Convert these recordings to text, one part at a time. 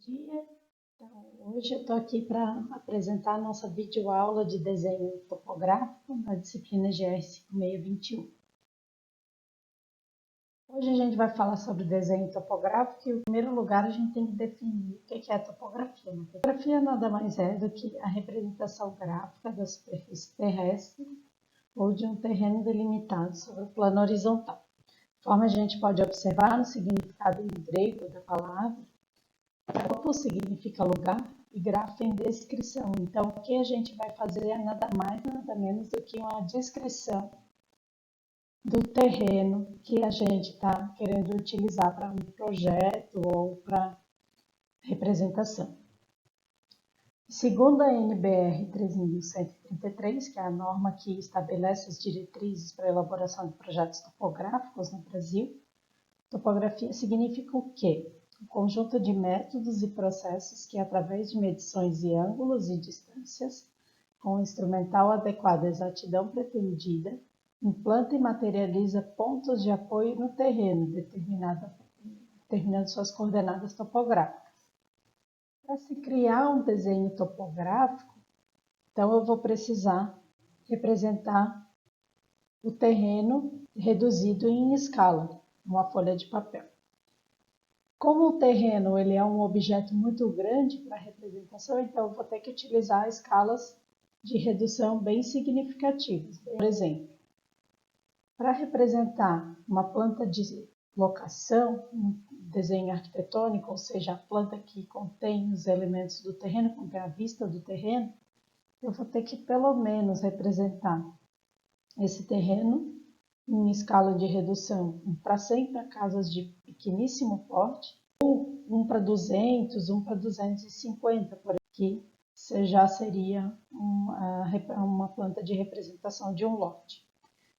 dia. Então, hoje eu estou aqui para apresentar a nossa videoaula de desenho topográfico na disciplina GR 5621. Hoje a gente vai falar sobre desenho topográfico e, em primeiro lugar, a gente tem que definir o que é topografia. A topografia nada mais é do que a representação gráfica da superfície terrestre ou de um terreno delimitado sobre o plano horizontal. Conforme a gente pode observar no significado em grego da palavra, topos significa lugar e grafo em descrição. Então, o que a gente vai fazer é nada mais, nada menos do que uma descrição do terreno que a gente está querendo utilizar para um projeto ou para representação. Segundo a NBR 3133, que é a norma que estabelece as diretrizes para a elaboração de projetos topográficos no Brasil, topografia significa o quê? Um conjunto de métodos e processos que, através de medições de ângulos e distâncias, com o instrumental adequado à exatidão pretendida, implanta e materializa pontos de apoio no terreno, determinando suas coordenadas topográficas. Para se criar um desenho topográfico, então eu vou precisar representar o terreno reduzido em escala, uma folha de papel. Como o terreno ele é um objeto muito grande para representação, então eu vou ter que utilizar escalas de redução bem significativas. Por exemplo, para representar uma planta de locação, um desenho arquitetônico, ou seja, a planta que contém os elementos do terreno, contém a vista do terreno, eu vou ter que pelo menos representar esse terreno em escala de redução para 100 para casas de pequeníssimo porte, ou 1 para 200, 1 para 250, por aqui já seria uma planta de representação de um lote.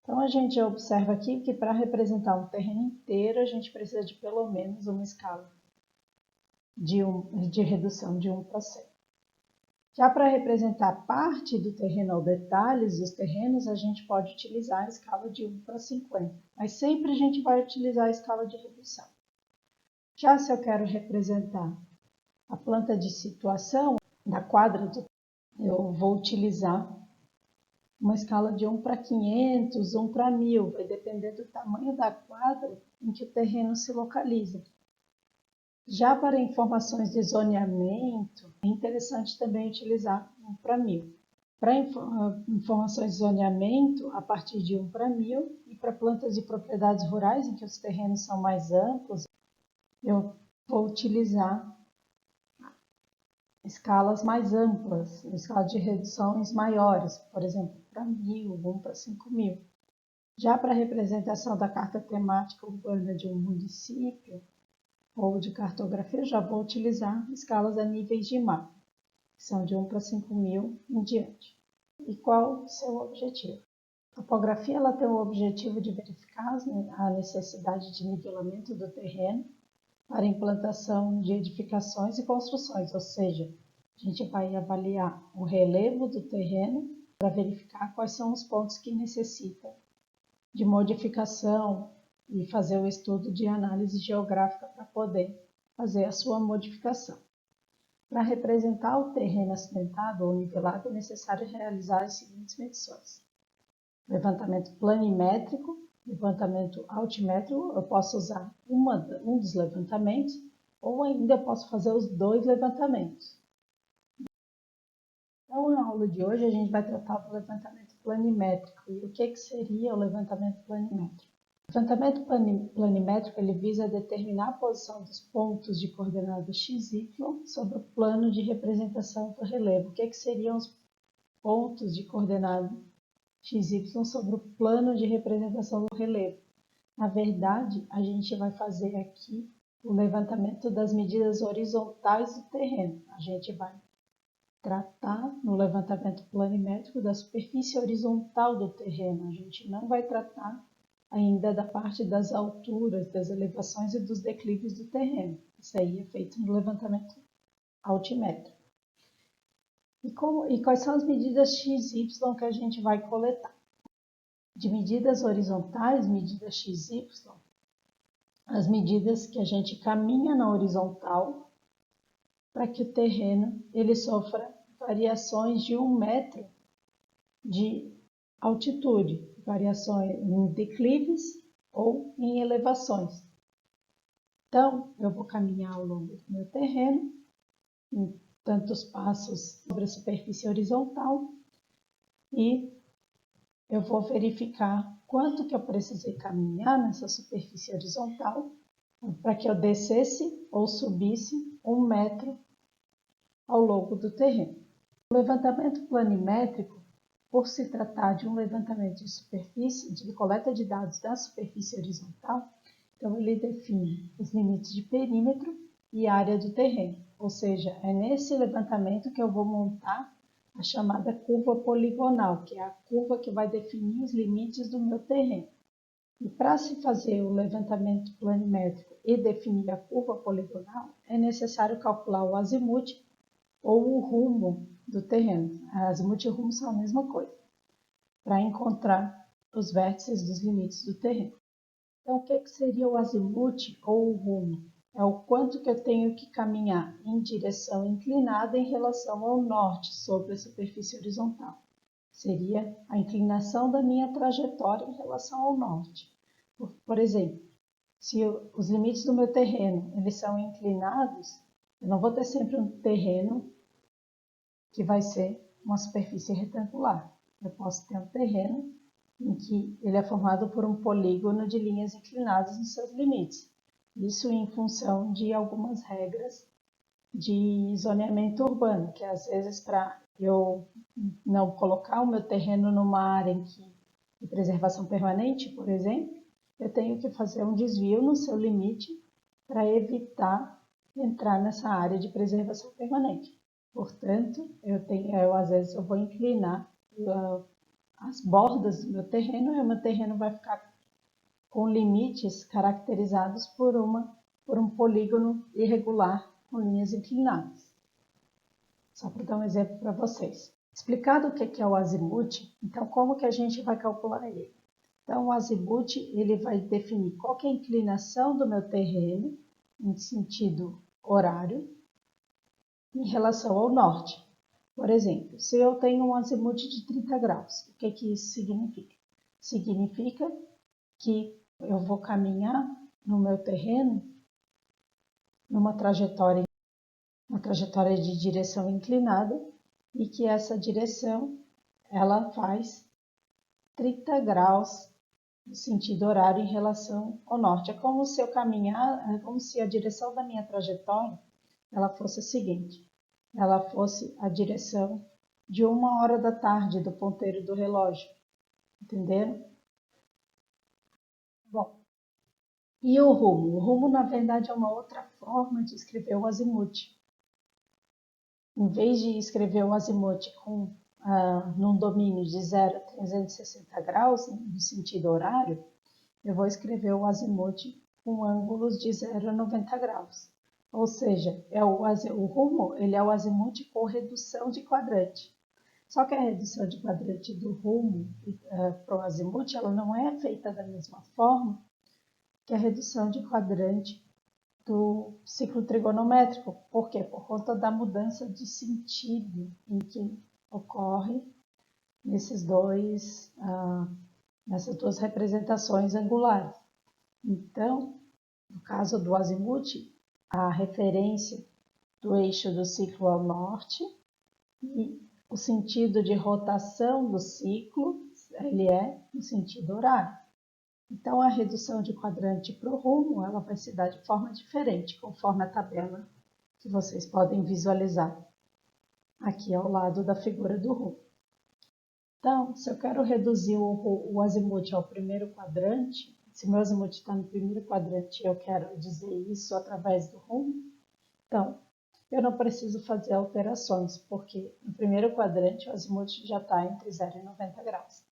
Então, a gente observa aqui que para representar um terreno inteiro, a gente precisa de pelo menos uma escala de redução de 1 para 100. Já para representar parte do terreno ou detalhes dos terrenos, a gente pode utilizar a escala de 1 para 50, mas sempre a gente vai utilizar a escala de redução. Já se eu quero representar a planta de situação da quadra, eu vou utilizar uma escala de 1 para 500, 1 para 1000, vai depender do tamanho da quadra em que o terreno se localiza. Já para informações de zoneamento, é interessante também utilizar 1 para 1000. Para informações de zoneamento, a partir de 1 para 1000, e para plantas de propriedades rurais, em que os terrenos são mais amplos, eu vou utilizar escalas mais amplas, escala de reduções maiores, por exemplo, para 1000, 1 para 5000. Já para a representação da carta temática urbana de um município, ou de cartografia, já vou utilizar escalas a níveis de mar, que são de 1 para 5000 em diante. E qual o seu objetivo? A topografia ela tem o objetivo de verificar a necessidade de nivelamento do terreno para implantação de edificações e construções, ou seja, a gente vai avaliar o relevo do terreno para verificar quais são os pontos que necessitam de modificação e fazer o estudo de análise geográfica para poder fazer a sua modificação. Para representar o terreno acidentado ou nivelado, é necessário realizar as seguintes medições: levantamento planimétrico, levantamento altimétrico, eu posso usar um dos levantamentos, ou ainda posso fazer os dois levantamentos. Então, na aula de hoje, a gente vai tratar do levantamento planimétrico. E o que seria o levantamento planimétrico? O levantamento planimétrico ele visa determinar a posição dos pontos de coordenada x, y sobre o plano de representação do relevo. O que seriam os pontos de coordenada x, y sobre o plano de representação do relevo? Na verdade, a gente vai fazer aqui o levantamento das medidas horizontais do terreno. A gente vai tratar no levantamento planimétrico da superfície horizontal do terreno. A gente não vai tratar ainda da parte das alturas, das elevações e dos declives do terreno. Isso aí é feito no levantamento altimétrico. E quais são as medidas x, y que a gente vai coletar? De medidas horizontais, medidas x, y, as medidas que a gente caminha na horizontal para que o terreno ele sofra variações de 1 metro de altitude, variações em declives ou em elevações. Então, eu vou caminhar ao longo do meu terreno, em tantos passos sobre a superfície horizontal, e eu vou verificar quanto que eu precisei caminhar nessa superfície horizontal para que eu descesse ou subisse 1 metro ao longo do terreno. O levantamento planimétrico, por se tratar de um levantamento de superfície, de coleta de dados da superfície horizontal, então ele define os limites de perímetro e área do terreno, ou seja, é nesse levantamento que eu vou montar a chamada curva poligonal, que é a curva que vai definir os limites do meu terreno. E para se fazer o levantamento planimétrico e definir a curva poligonal, é necessário calcular o azimuth ou o rumo do terreno. Azimuth e rumo são a mesma coisa, para encontrar os vértices dos limites do terreno. Então, o que seria o azimuth ou o rumo? É o quanto que eu tenho que caminhar em direção inclinada em relação ao norte sobre a superfície horizontal. Seria a inclinação da minha trajetória em relação ao norte. Por exemplo, se os limites do meu terreno eles são inclinados, eu não vou ter sempre um terreno que vai ser uma superfície retangular. Eu posso ter um terreno em que ele é formado por um polígono de linhas inclinadas nos seus limites. Isso em função de algumas regras de zoneamento urbano, que às vezes para eu não colocar o meu terreno numa área de preservação permanente, por exemplo, eu tenho que fazer um desvio no seu limite para evitar entrar nessa área de preservação permanente. Portanto, às vezes eu vou inclinar as bordas do meu terreno e o meu terreno vai ficar com limites caracterizados por um polígono irregular com linhas inclinadas. Só para dar um exemplo para vocês. Explicado o que é o azimuth, então como que a gente vai calcular ele? Então o azimuth ele vai definir qual que é a inclinação do meu terreno em sentido horário em relação ao norte. Por exemplo, se eu tenho um azimuth de 30 graus, o que isso significa? Significa que eu vou caminhar no meu terreno numa trajetória de direção inclinada e que essa direção ela faz 30 graus no sentido horário em relação ao norte. É como se eu caminhar, é como se a direção da minha trajetória ela fosse a seguinte: ela fosse a direção de 1 hora da tarde do ponteiro do relógio. Entenderam? Bom, e o rumo? O rumo, na verdade, é uma outra forma de escrever o azimuth. Em vez de escrever o azimuth num domínio de 0 a 360 graus, no sentido horário, eu vou escrever o azimuth com ângulos de 0 a 90 graus. Ou seja, o rumo ele é o azimuth com redução de quadrante. Só que a redução de quadrante do rumo para o azimuth ela não é feita da mesma forma que a redução de quadrante do ciclo trigonométrico. Por quê? Por conta da mudança de sentido em que ocorre nessas duas representações angulares. Então, no caso do azimuth, a referência do eixo do ciclo ao norte e o sentido de rotação do ciclo ele é no sentido horário. Então, a redução de quadrante para o rumo ela vai se dar de forma diferente, conforme a tabela que vocês podem visualizar aqui ao lado da figura do rumo. Então, se eu quero reduzir o azimuth ao primeiro quadrante, se meu azimuth está no primeiro quadrante e eu quero dizer isso através do rumo, então, eu não preciso fazer alterações, porque no primeiro quadrante o azimuth já está entre 0 e 90 graus.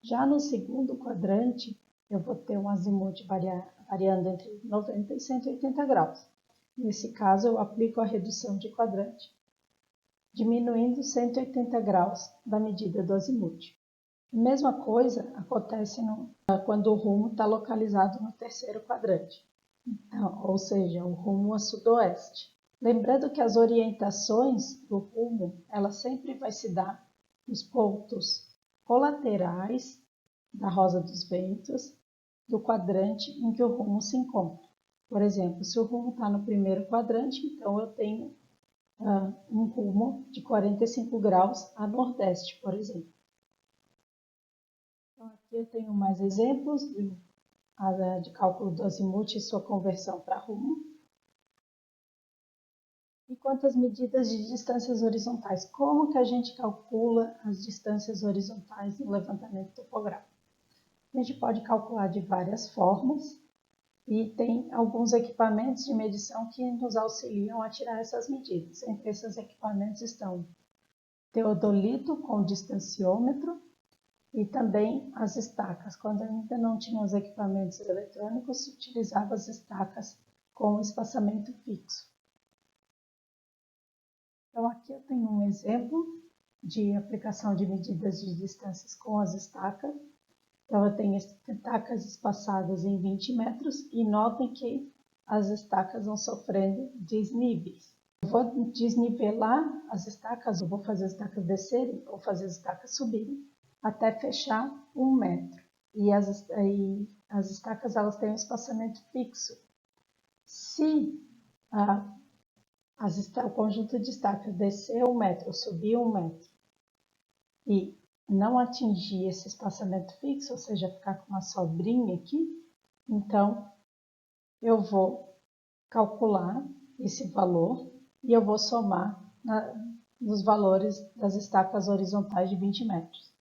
Já no segundo quadrante, eu vou ter um azimuth variando entre 90 e 180 graus. Nesse caso, eu aplico a redução de quadrante, diminuindo 180 graus da medida do azimuth. A mesma coisa acontece quando o rumo está localizado no terceiro quadrante, então, ou seja, o rumo a sudoeste. Lembrando que as orientações do rumo, ela sempre vai se dar nos pontos colaterais da rosa dos ventos do quadrante em que o rumo se encontra. Por exemplo, se o rumo está no primeiro quadrante, então eu tenho um rumo de 45 graus a nordeste, por exemplo. Então, aqui eu tenho mais exemplos de cálculo do azimuth e sua conversão para rumo. E quanto às medidas de distâncias horizontais, como que a gente calcula as distâncias horizontais no levantamento topográfico? A gente pode calcular de várias formas e tem alguns equipamentos de medição que nos auxiliam a tirar essas medidas. Entre esses equipamentos estão teodolito com distanciômetro e também as estacas. Quando ainda não tinha os equipamentos eletrônicos, se utilizava as estacas com espaçamento fixo. Então, aqui eu tenho um exemplo de aplicação de medidas de distâncias com as estacas. Então, eu tenho estacas espaçadas em 20 metros e notem que as estacas vão sofrendo desníveis. Eu vou desnivelar as estacas, eu vou fazer as estacas descerem, vou fazer as estacas subirem, até fechar 1 metro. E as estacas elas têm um espaçamento fixo. Se o conjunto de estacas descer 1 metro ou subir 1 metro e não atingir esse espaçamento fixo, ou seja, ficar com uma sobrinha aqui, então eu vou calcular esse valor e eu vou somar nos valores das estacas horizontais de 20 metros.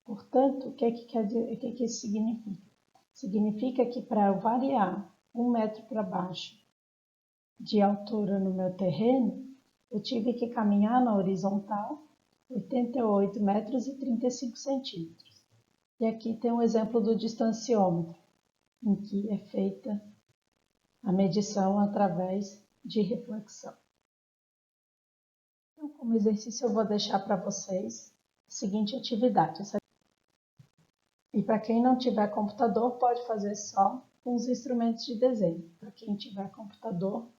Portanto, o que isso significa? Significa que para eu variar 1 metro para baixo de altura no meu terreno, eu tive que caminhar na horizontal 88 metros e 35 centímetros. E aqui tem um exemplo do distanciômetro, em que é feita a medição através de reflexão. Então, como exercício, eu vou deixar para vocês a seguinte atividade. E para quem não tiver computador, pode fazer só com os instrumentos de desenho. Para quem tiver computador,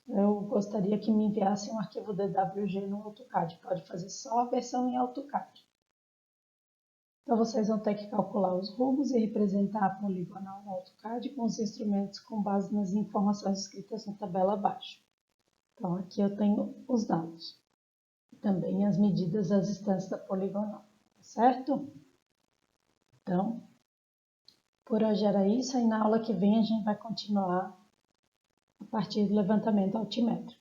eu gostaria que me enviassem um arquivo DWG no AutoCAD. Pode fazer só a versão em AutoCAD. Então, vocês vão ter que calcular os rumos e representar a poligonal no AutoCAD com os instrumentos com base nas informações escritas na tabela abaixo. Então, aqui eu tenho os dados. E também as medidas das distâncias da poligonal. Tá certo? Então, por hoje era isso. E na aula que vem a gente vai continuar a partir do levantamento altimétrico.